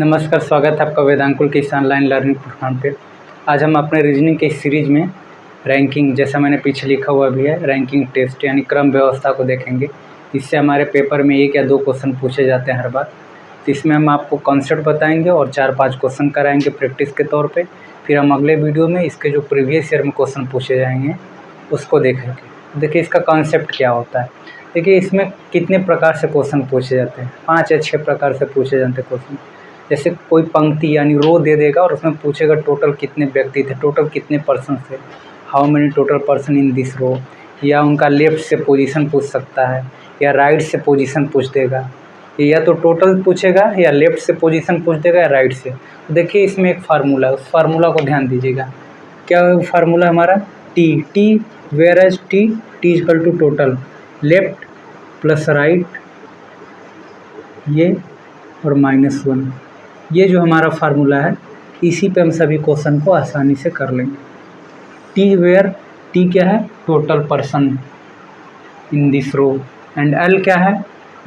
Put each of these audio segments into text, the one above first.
नमस्कार, स्वागत है आपका वेदांकुल के इस ऑनलाइन लर्निंग प्लेटफॉर्म पे। आज हम अपने रीजनिंग के इस सीरीज़ में रैंकिंग, जैसा मैंने पीछे लिखा हुआ भी है, रैंकिंग टेस्ट यानी क्रम व्यवस्था को देखेंगे। इससे हमारे पेपर में 1 या 2 क्वेश्चन पूछे जाते हैं हर बार। तो इसमें हम आपको कॉन्सेप्ट बताएंगे और 4-5 क्वेश्चन कराएंगे प्रैक्टिस के तौर पर। फिर हम अगले वीडियो में इसके जो प्रीवियस ईयर में क्वेश्चन पूछे जाएंगे उसको देखेंगे। देखिए इसका कॉन्सेप्ट क्या होता है। देखिए इसमें कितने प्रकार से क्वेश्चन पूछे जाते हैं, 5 या 6 प्रकार से पूछे जाते हैं क्वेश्चन। जैसे कोई पंक्ति यानी रो दे देगा और उसमें पूछेगा टोटल कितने व्यक्ति थे, टोटल कितने पर्सन थे, how many total person in this row, या उनका लेफ्ट से पोजीशन पूछ सकता है या राइट से पोजीशन पूछ देगा, या तो टोटल पूछेगा या लेफ्ट से पोजीशन पूछ देगा या राइट से। तो देखिए इसमें एक फार्मूला है, उस फार्मूला को ध्यान दीजिएगा। क्या फार्मूला हमारा T where as T equal to total left plus right ये और -1। ये जो हमारा फार्मूला है इसी पे हम सभी क्वेश्चन को आसानी से कर लेंगे। टी वेयर, टी क्या है, total person in this row, and L क्या है,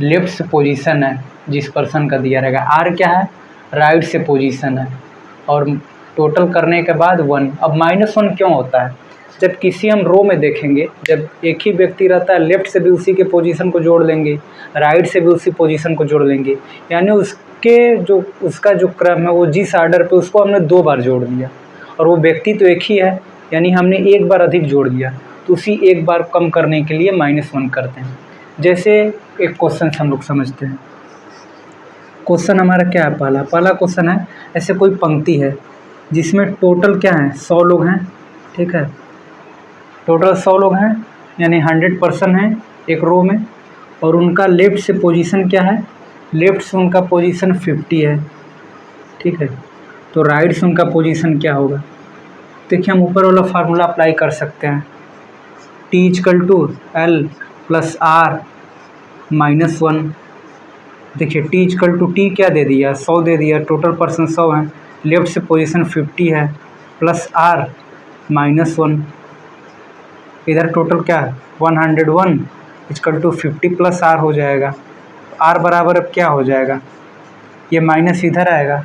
लेफ्ट से पोजीशन है जिस पर्सन का दिया रहेगा, आर क्या है, राइट से पोजीशन है, और टोटल करने के बाद 1। अब -1 क्यों होता है, जब किसी हम रो में देखेंगे, जब एक ही व्यक्ति रहता है, लेफ्ट से भी उसी के पोजीशन को जोड़ लेंगे, राइट से भी उसी पोजीशन को जोड़ लेंगे, यानी उसका जो क्रम है वो जिस आर्डर पे, उसको हमने 2 बार जोड़ दिया, और वो व्यक्ति तो एक ही है यानी हमने 1 बार अधिक जोड़ दिया, तो उसी 1 बार कम करने के लिए -1 करते हैं। जैसे एक क्वेश्चन से हम लोग समझते हैं। क्वेश्चन हमारा क्या है, पहला क्वेश्चन है, ऐसे कोई पंक्ति है जिसमें टोटल क्या है, 100 लोग हैं, ठीक है, टोटल 100 लोग हैं यानी 100 पर्सन हैं एक रो में, और उनका लेफ्ट से पोजीशन क्या है, लेफ्ट से उनका पोजीशन 50 है, ठीक है, तो राइट से उनका पोजीशन क्या होगा। देखिए हम ऊपर वाला फार्मूला अप्लाई कर सकते हैं, T equal to L plus R -1। देखिए टी इक्वल टू टी क्या दे दिया, 100 दे दिया, टोटल पर्सन 100 है, लेफ्ट से पोजीशन 50 है, प्लस आर -1, इधर टोटल क्या है 101 इक्वल टू 50 प्लस आर हो जाएगा। आर बराबर अब क्या हो जाएगा, ये माइनस इधर आएगा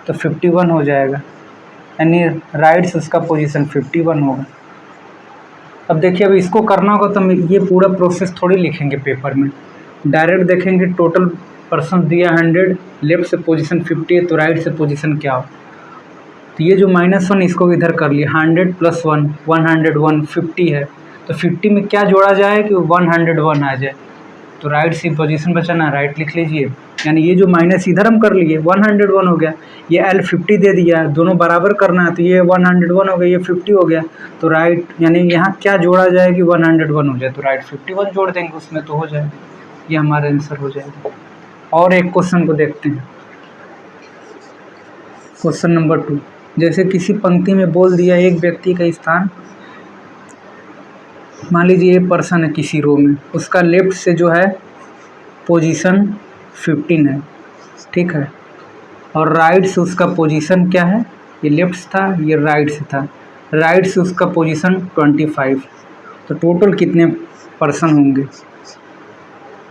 तो 51 हो जाएगा, यानी राइट से उसका पोजीशन 51 होगा। अब देखिए अब इसको करना होगा तो हम ये पूरा प्रोसेस थोड़ी लिखेंगे पेपर में, डायरेक्ट देखेंगे टोटल पर्सन दिया 100, लेफ्ट से पोजीशन 50 है तो राइट से पोजीशन क्या हो। तो ये जो -1 इसको इधर कर लिया, 100 प्लस 1 101 50 है, तो 50 में क्या जोड़ा जाए कि 101 आ जाए, तो राइट से पोजीशन बचाना, राइट लिख लीजिए, यानी ये जो माइनस इधर हम कर लिए 101 हो गया, ये एल 50 दे दिया, दोनों बराबर करना है तो ये 101 हो गया, ये 50 हो गया, तो राइट यानी यहाँ क्या जोड़ा जाए कि 101 हो जाए, तो राइट 51 जोड़ देंगे उसमें तो हो जाएगा, ये हमारा आंसर हो जाएगा। और एक क्वेश्चन को देखते हैं, क्वेश्चन नंबर 2। जैसे किसी पंक्ति में बोल दिया एक व्यक्ति का स्थान, मान लीजिए ये पर्सन है किसी रो में, उसका लेफ्ट से जो है पोजीशन 15 है, ठीक है, और राइट से उसका पोजीशन क्या है, ये लेफ्ट था ये राइट से था, राइट से उसका पोजीशन 25, तो टोटल कितने पर्सन होंगे,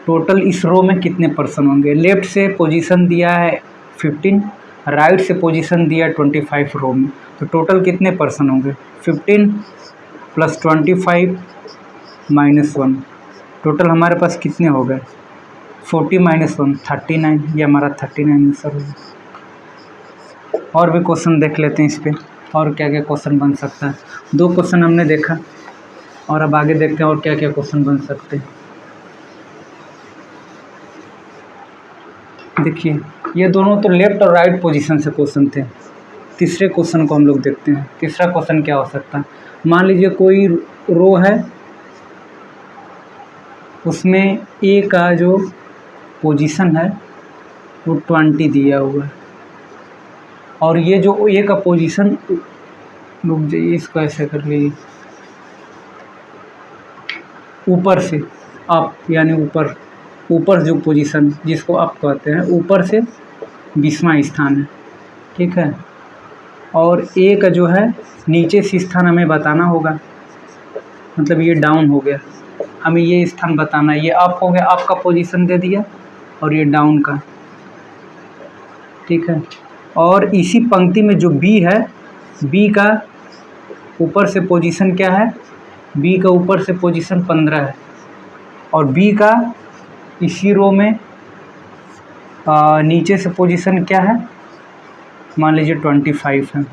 टोटल इस रो में कितने पर्सन होंगे। लेफ्ट से पोजीशन दिया है 15, राइट से पोजीशन दिया 25 रो में, तो टोटल कितने पर्सन होंगे, 15 प्लस 25 -1, टोटल हमारे पास कितने हो गए 40 -1 39, ये हमारा 39 आंसर होगा। और भी क्वेश्चन देख लेते हैं इस पर, और क्या क्या क्वेश्चन बन सकता है। 2 क्वेश्चन हमने देखा और अब आगे देखते हैं और क्या क्या क्वेश्चन बन सकते हैं। देखिए ये दोनों तो लेफ्ट और राइट पोजीशन से क्वेश्चन थे। तीसरे क्वेश्चन को हम लोग देखते हैं। तीसरा क्वेश्चन क्या हो सकता है, मान लीजिए कोई रो है, उसमें ए का जो पोजीशन है वो 20 दिया हुआ है, और ये जो ए का पोजीशन, रुक जाइए इसको ऐसे कर लीजिए, ऊपर से अप यानी ऊपर जो पोजीशन जिसको अप कहते हैं, ऊपर से 20वां स्थान है, ठीक है, और ए का जो है नीचे से स्थान हमें बताना होगा, मतलब ये डाउन हो गया, हमें ये स्थान बताना है, ये अप हो गया, अप का पोजीशन दे दिया, और ये डाउन का, ठीक है, और इसी पंक्ति में जो बी है, बी का ऊपर से पोजीशन क्या है, बी का ऊपर से पोजीशन 15 है और बी का इसी रो में नीचे से पोजीशन क्या है, मान लीजिए 25 है।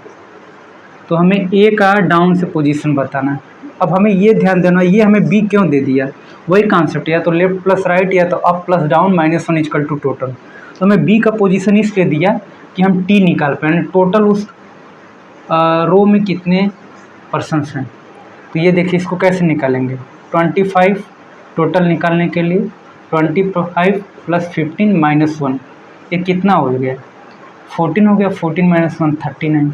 तो हमें ए का डाउन से पोजीशन बताना है। अब हमें ये ध्यान देना, ये हमें बी क्यों दे दिया, वही कॉन्सेप्ट, या तो लेफ्ट प्लस राइट या तो up plus down -1 equal to total. तो हमें बी का पोजीशन इसलिए दिया कि हम टी निकाल पाए, टोटल उस रो में कितने पर्सन्स हैं। तो ये देखिए, इसको कैसे निकालेंगे, 25 टोटल निकालने के लिए 25 + 15 - 1, ये कितना हो गया, 14 हो गया। 14 - 1 39।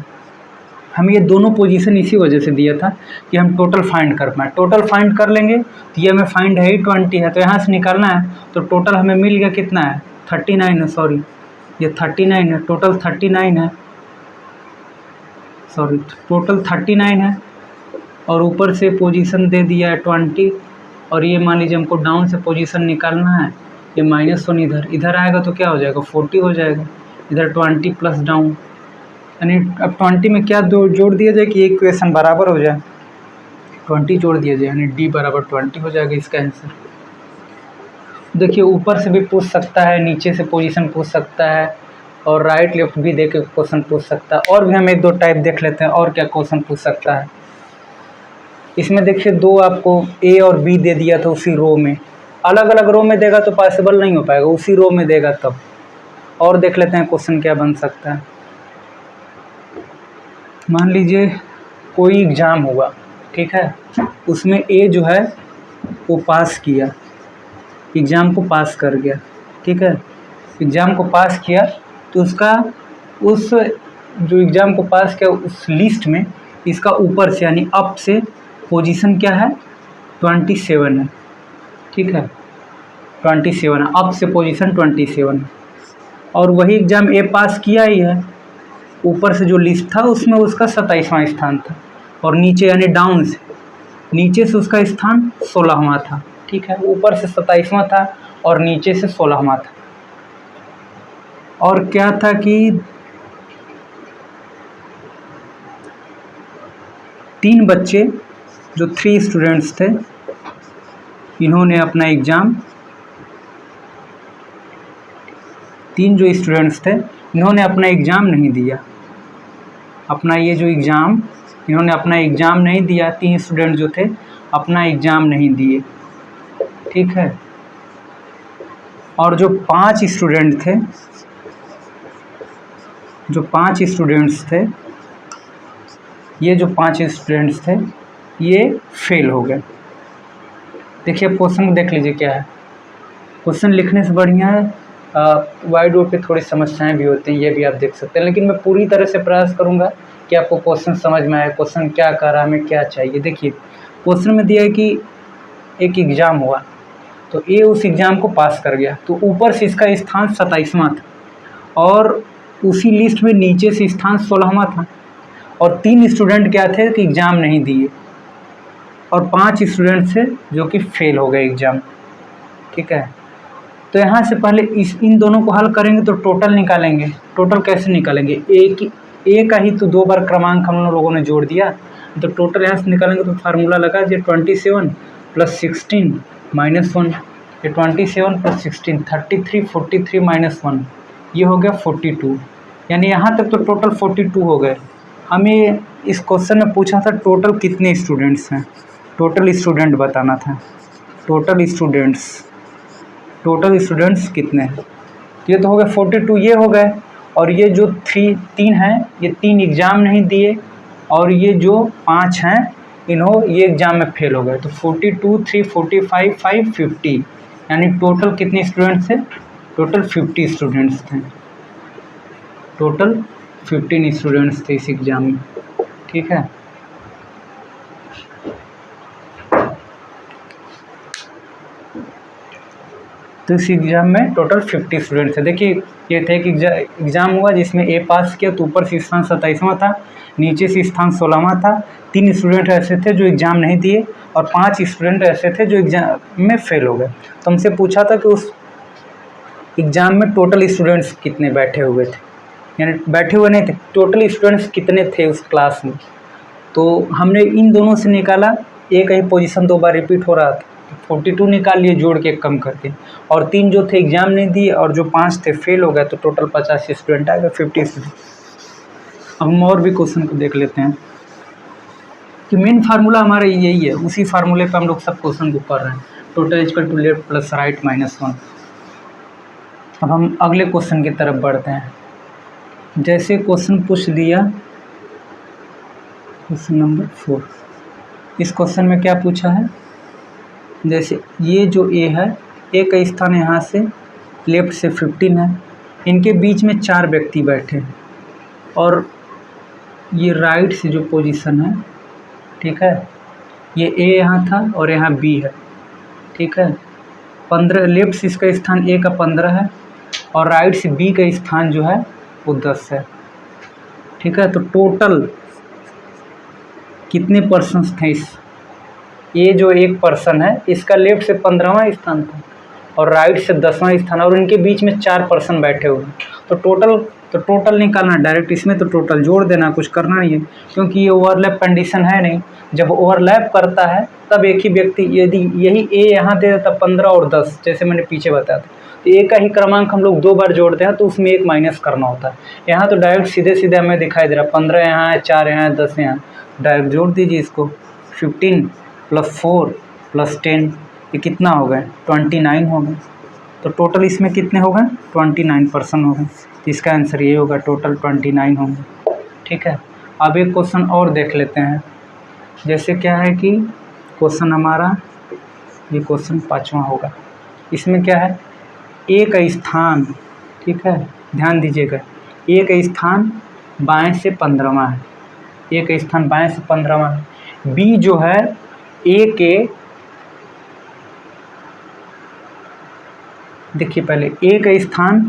हमें ये दोनों पोजीशन इसी वजह से दिया था कि हम टोटल फाइंड कर पाएँ। टोटल फाइंड कर लेंगे तो ये हमें फाइंड है ही 20 है, तो यहाँ से निकालना है। तो टोटल हमें मिल गया कितना है, 39 है, सॉरी ये 39 है, टोटल 39 है, सॉरी टोटल 39 है। और ऊपर से पोजीशन दे दिया है 20, और ये मान लीजिए हमको डाउन से पोजीशन निकालना है, ये -1 इधर आएगा तो क्या हो जाएगा, 40 हो जाएगा। इधर 20 प्लस डाउन, यानी अब 20 में क्या जोड़ दिया जाए कि इक्वेशन बराबर हो जाए, 20 जोड़ दिया जाए, यानी डी बराबर 20 हो जाएगा इसका आंसर। देखिए ऊपर से भी पूछ सकता है, नीचे से पोजीशन पूछ सकता है, और राइट लेफ्ट भी दे के क्वेश्चन पूछ सकता है। और भी हम 1-2 टाइप देख लेते हैं और क्या क्वेश्चन पूछ सकता है। इसमें देखिए 2 आपको ए और बी दे दिया था उसी रो में, अलग अलग रो में देगा तो पॉसिबल नहीं हो पाएगा, उसी रो में देगा तब। और देख लेते हैं क्वेश्चन क्या बन सकता है। मान लीजिए कोई एग्ज़ाम हुआ, ठीक है, उसमें ए जो है वो पास किया, एग्ज़ाम को पास कर गया, ठीक है, एग्ज़ाम को पास किया तो उसका उस जो एग्ज़ाम को पास किया उस लिस्ट में इसका ऊपर से यानी अप से पोजीशन क्या है, 27 है, ठीक है, 27 है, अप से पोजीशन 27 है। और वही एग्ज़ाम ए पास किया ही है, ऊपर से जो लिस्ट था उसमें उसका 27वां स्थान था, और नीचे यानी डाउन से नीचे से उसका स्थान 16वां था, ठीक है, ऊपर से 27वां था और नीचे से 16वां था। और क्या था कि 3 बच्चे जो 3 स्टूडेंट्स थे, इन्होंने अपना एग्ज़ाम, 3 जो स्टूडेंट्स थे इन्होंने अपना एग्ज़ाम नहीं दिया, अपना ये जो एग्ज़ाम इन्होंने अपना एग्ज़ाम नहीं दिया, 3 स्टूडेंट जो थे अपना एग्ज़ाम नहीं दिए, ठीक है। और जो 5 स्टूडेंट थे, जो 5 स्टूडेंट्स थे, ये जो 5 स्टूडेंट्स थे ये फेल हो गए। देखिए क्वेश्चन देख लीजिए क्या है, क्वेश्चन लिखने से बढ़िया है वाइड बोर्ड पे थोड़ी समस्याएं भी होती हैं, ये भी आप देख सकते हैं, लेकिन मैं पूरी तरह से प्रयास करूंगा कि आपको क्वेश्चन समझ में आए, क्वेश्चन क्या कर रहा है, हमें क्या चाहिए। देखिए क्वेश्चन में दिया है कि एक एग्ज़ाम हुआ तो ए उस एग्ज़ाम को पास कर गया, तो ऊपर से इसका स्थान 27वां था और उसी लिस्ट में नीचे से स्थान 16वां था, और 3 स्टूडेंट क्या थे कि एग्ज़ाम नहीं दिए, और 5 स्टूडेंट थे जो कि फेल हो गए एग्ज़ाम, ठीक है। तो यहाँ से पहले इन दोनों को हल करेंगे तो टोटल निकालेंगे। टोटल कैसे निकालेंगे, ए का ही तो 2 बार क्रमांक हम लोगों ने जोड़ दिया, तो टोटल यहाँ से निकालेंगे तो फार्मूला लगा दिए 27 + 16 - 1, ये 27 + 16 33, 43 - 1, ये हो गया 42, यानी यहाँ तक तो टोटल 42 हो गए। हमें इस क्वेश्चन में पूछा था टोटल कितने स्टूडेंट्स हैं, टोटल स्टूडेंट बताना था, टोटल स्टूडेंट्स कितने हैं। ये तो हो गए 42, ये हो गए, और ये जो 3 हैं ये 3 एग्ज़ाम नहीं दिए, और ये जो 5 हैं ये एग्ज़ाम में फेल हो गए। तो 42, 3, 45, 5, 50, यानी टोटल कितने स्टूडेंट्स थे, टोटल 50 स्टूडेंट्स थे, टोटल 15 स्टूडेंट्स थे इस एग्ज़ाम में, ठीक है। तो इस एग्ज़ाम में टोटल 50 स्टूडेंट थे। देखिए ये थे कि एग्ज़ाम हुआ जिसमें ए पास किया तो ऊपर से स्थान 27वां था, नीचे से स्थान 16वां था, 3 स्टूडेंट ऐसे थे जो एग्ज़ाम नहीं दिए, और 5 स्टूडेंट ऐसे थे जो एग्ज़ाम में फेल हो गए। तो हमसे पूछा था कि उस एग्ज़ाम में टोटल स्टूडेंट्स कितने बैठे हुए थे, यानी बैठे हुए नहीं थे, टोटल स्टूडेंट्स कितने थे उस क्लास में। तो हमने इन दोनों से निकाला, एक ही पोजीशन 2 बार रिपीट हो रहा था, 42 निकाल लिए जोड़ के कम करके, और 3 जो थे एग्ज़ाम नहीं दिए और जो 5 थे फेल हो गए, तो टोटल 50 स्टूडेंट आ गए, 50 स्टूडेंट। अब हम और भी क्वेश्चन को देख लेते हैं कि मेन फार्मूला हमारा यही है, उसी फार्मूले पे हम लोग सब क्वेश्चन को कर रहे हैं। Total equal to left plus right -1। अब हम अगले क्वेश्चन की तरफ बढ़ते हैं। जैसे क्वेश्चन पूछ दिया क्वेश्चन नंबर 4, इस क्वेश्चन में क्या पूछा है, जैसे ये जो ए है, ए का स्थान यहाँ से लेफ्ट से 15 है, इनके बीच में 4 व्यक्ति बैठे हैं, और ये राइट से जो पोजीशन है, ठीक है, ये ए यहाँ था और यहाँ बी है, ठीक है। 15 लेफ्ट से इसका स्थान ए का 15 है और राइट से बी का स्थान जो है वो 10 है, ठीक है। तो टोटल कितने पर्सन्स थे इस, ये जो एक पर्सन है इसका लेफ्ट से 15वां स्थान था और राइट से 10वां स्थान, और इनके बीच में 4 पर्सन बैठे हुए हैं। तो टोटल निकालना डायरेक्ट, इसमें तो टोटल जोड़ देना, कुछ करना नहीं है, क्योंकि ये ओवरलैप कंडीशन है नहीं। जब ओवरलैप करता है तब एक ही व्यक्ति, यदि यही ए यहाँ दे देता 15 और 10, जैसे मैंने पीछे बताया था, तो ए का ही क्रमांक हम लोग 2 बार जोड़ते हैं तो उसमें 1 माइनस करना होता है। यहाँ तो डायरेक्ट सीधे सीधे हमें दिखाई दे रहा है, 15 यहाँ है, 4 यहाँ है, 10 यहाँ, डायरेक्ट जोड़ दीजिए इसको। 15 + 4 + 10, ये कितना हो गए, 29 हो गए। तो टोटल इसमें कितने हो गए, 29 पर्सन हो गए। तो इसका आंसर ये होगा, टोटल 29 होंगे, ठीक है। अब एक क्वेश्चन और देख लेते हैं। जैसे क्या है कि क्वेश्चन हमारा ये क्वेश्चन 5वां होगा। इसमें क्या है, ए का स्थान, ठीक है, ध्यान दीजिएगा, ए का स्थान बाएं से 15वां है, ए का स्थान बाएं से 15वां है। बी जो है ए के, देखिए पहले ए का स्थान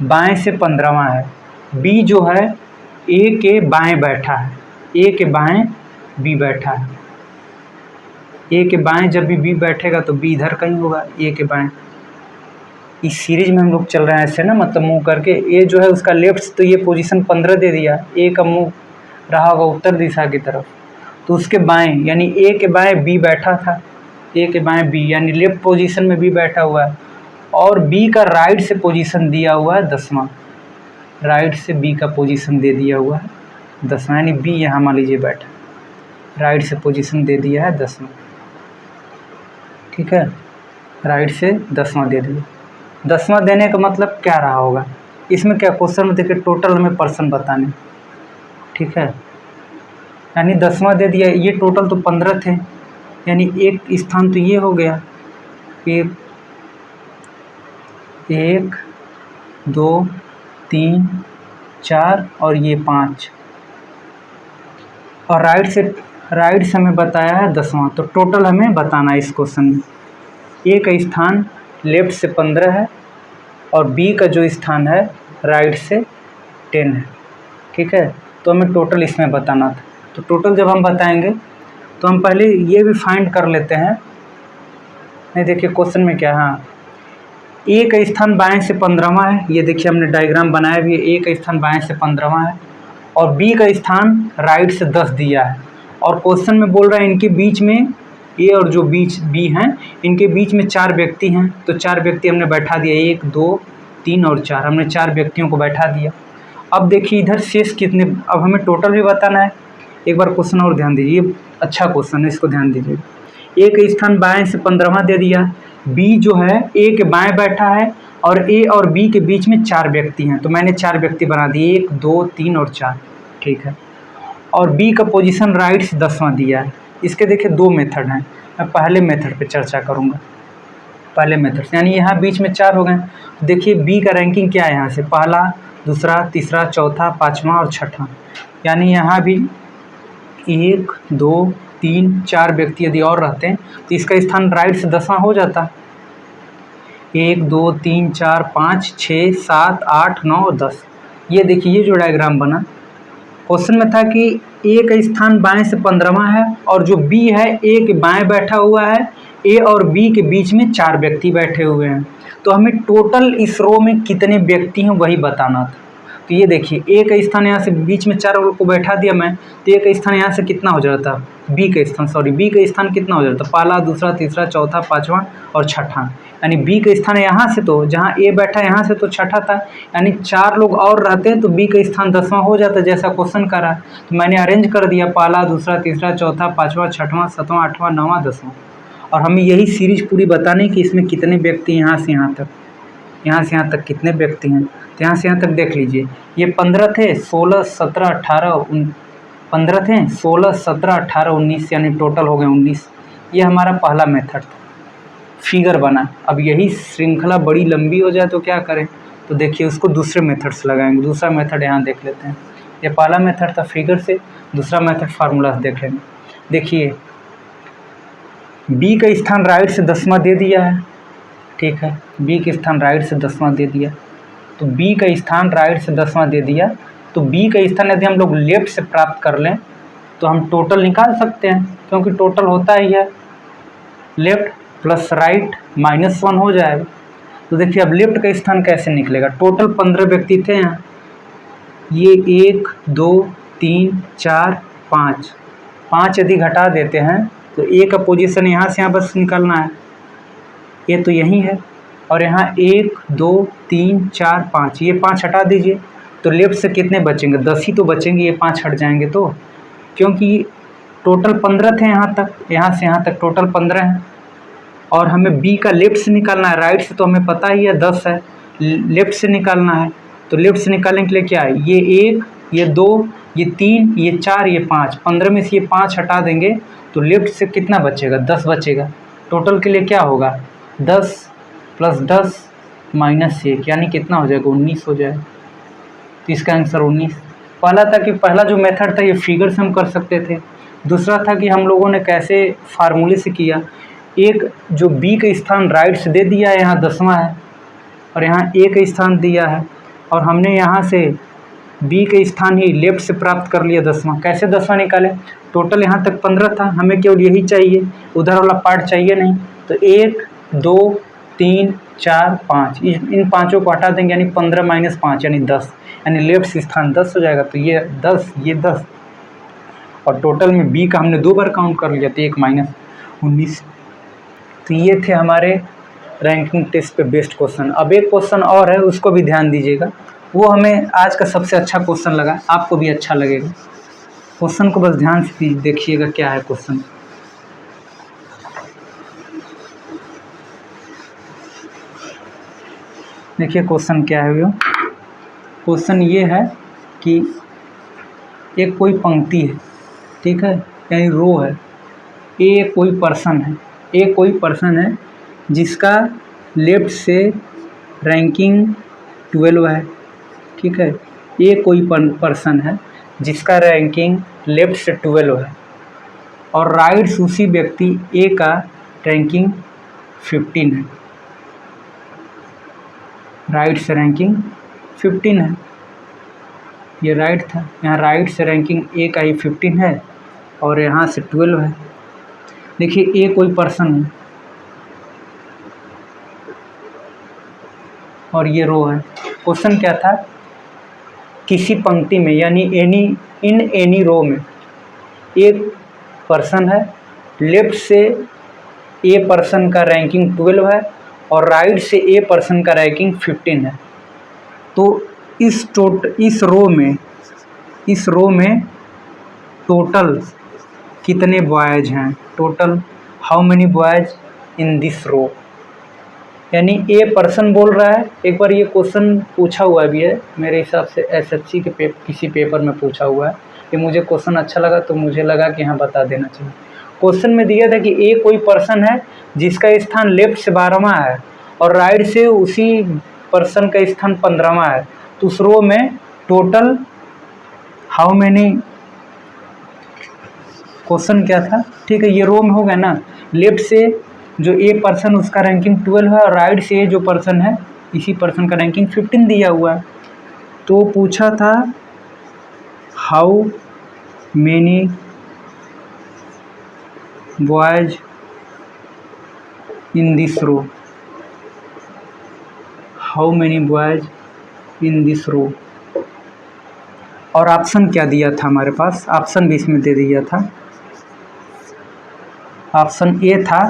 बाएं से 15वां है, बी जो है ए के बाएं बैठा है, ए के बाएं बी बैठा है। ए के बाएं जब भी बी बैठेगा तो बी इधर कहीं होगा, ए के बाएं। इस सीरीज में हम लोग चल रहे हैं ऐसे ना, मतलब मुंह करके। ए जो है उसका लेफ्ट, तो ये पोजीशन 15 दे दिया, ए का मुंह रहा होगा उत्तर दिशा की तरफ, तो उसके बाएं यानी ए के बाएं बी बैठा था, ए के बाएं बी यानी लेफ्ट पोजीशन में बी बैठा हुआ है, और बी का राइट से पोजीशन दिया हुआ है 10वां, राइट से बी का पोजीशन दे दिया हुआ है 10वां, यानी बी यहाँ मान लीजिए बैठा, राइट से पोजीशन दे दिया है 10वां, ठीक है, राइट से 10वां दे दिया। 10वां देने का मतलब क्या रहा होगा, इसमें क्या क्वेश्चन में देखिए टोटल हमें पर्सन बताने, ठीक है, यानी 10वां दे दिया, ये टोटल तो 15 थे, यानी एक स्थान तो ये हो गया, फिर 1 2 3 4 और ये 5, और राइट से हमें बताया है 10वां, तो टोटल हमें बताना है इस क्वेश्चन में। ए का स्थान लेफ्ट से 15 है और बी का जो स्थान है राइट से 10 है, ठीक है, तो हमें टोटल इसमें बताना था। तो टोटल जब हम बताएंगे तो हम पहले ये भी फाइंड कर लेते हैं। नहीं देखिए क्वेश्चन में क्या, हाँ, ए का स्थान बाएं से 15वां है, ये देखिए हमने डायग्राम बनाया भी है, ए का स्थान बाएं से 15वां है और बी का स्थान राइट से 10 दिया है, और क्वेश्चन में बोल रहा है इनके बीच में, ए और जो बीच बी हैं इनके बीच में 4 व्यक्ति हैं, तो 4 व्यक्ति हमने बैठा दिया, 1 2 3 और 4, हमने 4 व्यक्तियों को बैठा दिया। अब देखिए इधर शेष कितने, अब हमें टोटल भी बताना है। एक बार क्वेश्चन और ध्यान दीजिए, अच्छा क्वेश्चन है, इसको ध्यान दीजिए। ए का स्थान बाएं से 15वां दे दिया, बी जो है ए के बाएं बैठा है और ए और बी के बीच में 4 व्यक्ति हैं, तो मैंने 4 व्यक्ति बना दिए, 1 2 3 और 4, ठीक है, और बी का पोजीशन राइट से 10वां दिया है। इसके देखिए 2 मेथड हैं, मैं पहले मेथड पे चर्चा करूँगा, पहले मेथड से, यानी यहाँ बीच में 4 हो गए। देखिए बी का रैंकिंग क्या है, यहाँ से पहला, दूसरा, तीसरा, चौथा, 5वां और 6वां, यानी यहाँ भी 1 2 3 4 व्यक्ति यदि और रहते हैं तो इसका स्थान राइट से 10वां हो जाता। 1 2 3 4 5 6 7 8 9 और 10, ये देखिए ये जो डायग्राम बना, क्वेश्चन में था कि ए का स्थान बाएं से 15वां है और जो बी है ए के बाएं बैठा हुआ है, ए और बी के बीच में 4 व्यक्ति बैठे हुए हैं, तो हमें टोटल इस रो में कितने व्यक्ति हैं वही बताना था। तो ये देखिए ए का स्थान यहाँ से बीच में 4 को बैठा दिया मैं, तो ए का स्थान यहाँ से कितना हो जाता, बी का स्थान, सॉरी बी का स्थान कितना हो जाता, पहला, दूसरा, तीसरा, चौथा, पाँचवा और छठा। यानी बी का स्थान यहाँ से, तो जहाँ ए बैठा यहाँ से तो छठा था, यानी 4 लोग और रहते हैं तो बी का स्थान 10वां हो जाता, जैसा क्वेश्चन करा। तो मैंने अरेंज कर दिया, पहला, दूसरा, तीसरा, चौथा, पाँचवा, छठवां, 7वां, 8वां, 9वां, 10वां। और हमें यही सीरीज पूरी बतानी कि इसमें कितने व्यक्ति यहाँ से यहाँ तक, यहाँ से यहाँ तक कितने व्यक्ति हैं। तो यहाँ से यहाँ तक देख लीजिए, ये 15 थे, 16, 17, 18, 15 थे, 16, 17, 18, 19, यानी टोटल हो गए 19। ये हमारा पहला मेथड था, फिगर बना। अब यही श्रृंखला बड़ी लंबी हो जाए तो क्या करें, तो देखिए उसको दूसरे मेथड से लगाएंगे। दूसरा मेथड यहाँ देख लेते हैं। ये पहला मेथड था फिगर से, दूसरा मेथड फार्मूला से देख लेंगे। देखिए बी का स्थान राइट से 10वां दे दिया है, ठीक है, बी का स्थान राइट से 10वां दे दिया, तो बी का स्थान राइट से 10वां दे दिया, तो बी का स्थान यदि हम लोग लेफ्ट से प्राप्त कर लें तो हम टोटल निकाल सकते हैं, क्योंकि टोटल होता ही है लेफ्ट प्लस राइट -1 हो जाएगा। तो देखिए अब लेफ्ट का स्थान कैसे निकलेगा, टोटल 15 व्यक्ति थे यहाँ, ये 1, 2, 3, 4, 5 यदि घटा देते हैं तो ए का पोजीशन यहाँ से यहाँ बस निकालना है, ये तो यही है, और यहाँ 1, 2, 3, 4, 5, ये 5 हटा दीजिए, तो लेफ्ट से कितने बचेंगे, 10 ही तो बचेंगे, ये 5 हट जाएंगे तो, क्योंकि टोटल 15 थे यहाँ तक, यहाँ से यहाँ तक टोटल 15 हैं। और हमें बी का लेफ्ट से निकालना है, राइट से तो हमें पता ही है 10 है, लेफ्ट से निकालना है, तो लेफ्ट से निकालने के लिए क्या है, ये 1, ये 2, ये 3, ये 4, ये 5, 15 में से ये 5 हटा देंगे तो लेफ्ट से कितना बचेगा, 10 बचेगा। टोटल के लिए क्या होगा, 10 + 10 - 1, यानी कितना हो जाएगा, 19 हो जाएगा। तो इसका आंसर 19। पहला था कि पहला जो मेथड था ये फिगर से हम कर सकते थे, दूसरा था कि हम लोगों ने कैसे फार्मूले से किया। एक जो बी का स्थान राइट से दे दिया है, यहाँ 10वां है, और यहाँ ए का स्थान दिया है, और हमने यहाँ से बी का स्थान ही लेफ्ट से प्राप्त कर लिया 10वां। कैसे 10वां निकाले, टोटल यहाँ तक 15 था, हमें केवल यही चाहिए, उधर वाला पार्ट चाहिए नहीं, तो 1, 2, 3, 4, 5, इन पाँचों को हटा देंगे, यानी 15 - 5 यानी 10, यानी लेफ्ट से स्थान 10 हो जाएगा। तो ये 10, ये 10, और टोटल में बी का हमने 2 बार काउंट कर लिया, तो 1 - 19। तो ये थे हमारे रैंकिंग टेस्ट पे बेस्ड क्वेश्चन। अब एक क्वेश्चन और है, उसको भी ध्यान दीजिएगा, वो हमें आज का सबसे अच्छा क्वेश्चन लगा, आपको भी अच्छा लगेगा। क्वेश्चन को बस ध्यान से देखिएगा, क्या है क्वेश्चन। देखिए क्वेश्चन क्या है, वो क्वेश्चन ये है कि एक कोई पंक्ति है, ठीक है, यानी रो है, ए कोई पर्सन है, ए कोई पर्सन है जिसका लेफ्ट से रैंकिंग 12 है, ठीक है, ए कोई पर्सन है जिसका रैंकिंग लेफ्ट से 12 है, और राइट से उसी व्यक्ति ए का रैंकिंग 15 है, राइट से रैंकिंग 15 है, ये राइट था, यहाँ राइट से रैंकिंग ए का ही 15 है और यहाँ से 12 है। देखिए ए कोई पर्सन है और ये रो है। क्वेश्चन क्या था, किसी पंक्ति में यानी एनी रो में एक पर्सन है, लेफ्ट से ए पर्सन का रैंकिंग 12 है और राइट से ए पर्सन का रैंकिंग 15 है। तो इस रो में टोटल कितने बॉयज़ हैं, total how many boys in this row, यानी ए पर्सन बोल रहा है। एक बार ये क्वेश्चन पूछा हुआ भी है मेरे हिसाब से, एसएससी के किसी पेपर में पूछा हुआ है, ये मुझे क्वेश्चन अच्छा लगा तो मुझे लगा कि यहाँ बता देना चाहिए। क्वेश्चन में दिया था कि ए कोई पर्सन है जिसका स्थान लेफ्ट से 12वां है और राइट से उसी पर्सन का स्थान 15वां है, तो उस रो में टोटल हाउ मैनी, क्वेश्चन क्या था, ठीक है, ये रो में हो गया ना, लेफ्ट से जो ए पर्सन उसका रैंकिंग 12 है और राइट से जो पर्सन है इसी पर्सन का रैंकिंग 15 दिया हुआ है। तो पूछा था how many boys in this row, how many boys in this row, और ऑप्शन क्या दिया था हमारे पास, ऑप्शन भी इसमें दे दिया था। ऑप्शन ए था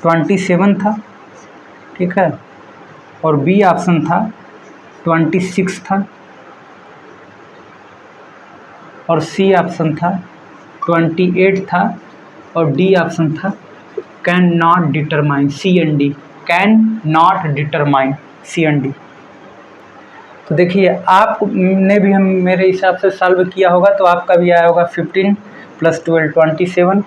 27 था, ठीक है, और बी ऑप्शन था 26 था, और सी ऑप्शन था 28 था, और डी ऑप्शन था can not determine, C and D, can not determine, C and D. तो देखिए आपने भी हम मेरे हिसाब से सॉल्व किया होगा, तो आपका भी आया होगा 15 + 12 27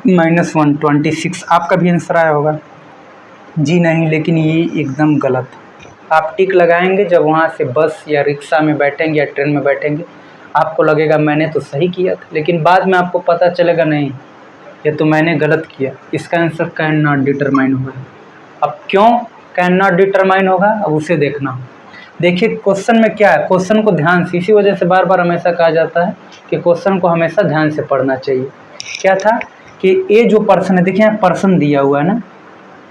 -1 26, आपका भी आंसर आया होगा। जी नहीं, लेकिन ये एकदम गलत। आप टिक लगाएंगे जब वहाँ से बस या रिक्शा में बैठेंगे या ट्रेन में बैठेंगे, आपको लगेगा मैंने तो सही किया था, लेकिन बाद में आपको पता चलेगा नहीं, ये तो मैंने गलत किया। इसका आंसर कैन नॉट डिटरमाइन होगा। अब क्यों कैन नॉट डिटरमाइन होगा, अब उसे देखना। देखिए क्वेश्चन में क्या है, क्वेश्चन को ध्यान से, इसी वजह से बार बार हमेशा कहा जाता है कि क्वेश्चन को हमेशा ध्यान से पढ़ना चाहिए। क्या था कि ए जो पर्सन है, देखिए यहाँ पर्सन दिया हुआ है ना,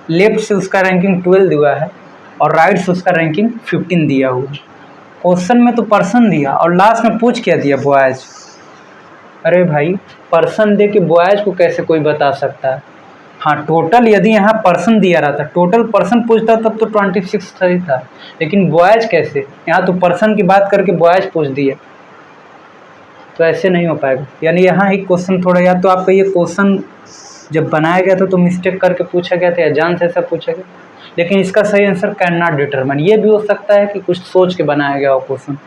लेफ्ट से उसका रैंकिंग 12 दिया है और राइट से उसका रैंकिंग 15 दिया हुआ है। क्वेश्चन में तो पर्सन दिया और लास्ट में पूछ क्या दिया, बॉयज। अरे भाई पर्सन दे के बॉयज को कैसे कोई बता सकता है। हाँ टोटल यदि यहाँ पर्सन दिया रहता, टोटल पर्सन पूछता तब तो 26 सही था, लेकिन बॉयज कैसे, यहाँ तो पर्सन की बात करके बॉयज पूछ दिया, तो ऐसे नहीं हो पाएगा। यानी यहाँ एक क्वेश्चन थोड़ा, या तो आपका ये क्वेश्चन जब बनाया गया था तो मिस्टेक करके पूछा गया था या जान से ऐसा पूछा गया, लेकिन इसका सही आंसर कैन नॉट डिटरमाइन। ये भी हो सकता है कि कुछ सोच के बनाया गया हो क्वेश्चन,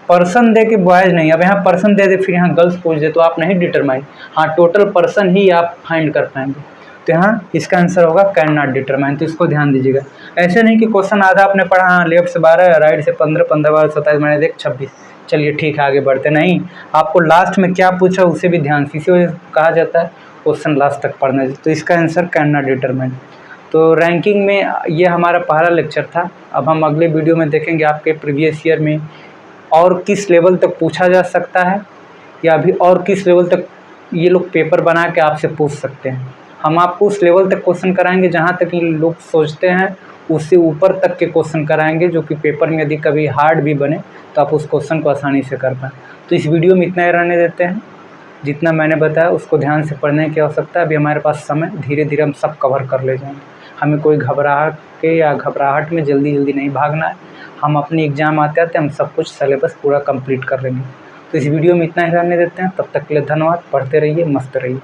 पर्सन दे के बॉयज नहीं। अब यहाँ पर्सन दे दे फिर यहाँ गर्ल्स पूछ दे तो आप नहीं डिटरमाइन, हाँ टोटल पर्सन ही आप फाइंड कर पाएंगे, तो यहाँ इसका आंसर होगा कैन नॉट डिटरमाइन। तो इसको ध्यान दीजिएगा, ऐसे नहीं कि क्वेश्चन आधा आपने पढ़ा, हाँ लेफ्ट से 12 राइट से 15 15 12 27 मैंने देख 26, चलिए ठीक है आगे बढ़ते, नहीं, आपको लास्ट में क्या पूछा उसे भी ध्यान से, इसी वजह कहा जाता है क्वेश्चन लास्ट तक पढ़ना चाहिए। तो इसका आंसर कैन नॉट डिटरमाइन। तो रैंकिंग में ये हमारा पहला लेक्चर था। अब हम अगले वीडियो में देखेंगे आपके प्रीवियस ईयर में और किस लेवल तक पूछा जा सकता है, या अभी और किस लेवल तक ये लोग पेपर बना के आपसे पूछ सकते हैं। हम आपको उस लेवल तक क्वेश्चन कराएंगे जहाँ तक ये लोग सोचते हैं, उससे ऊपर तक के क्वेश्चन कराएंगे, जो कि पेपर में यदि कभी हार्ड भी बने तो आप उस क्वेश्चन को आसानी से कर पाएँ। तो इस वीडियो में इतना ही रहने देते हैं, जितना मैंने बताया उसको ध्यान से पढ़ने की आवश्यकता है। अभी हमारे पास समय, धीरे धीरे हम सब कवर कर ले जाएंगे। हमें कोई घबराहट में जल्दी नहीं भागना है। हम अपनी एग्ज़ाम आते हम सब कुछ सिलेबस पूरा कंप्लीट कर लेंगे। तो इस वीडियो में इतना ही रहने देते हैं, तब तक के लिए धन्यवाद। पढ़ते रहिए, मस्त रहिए।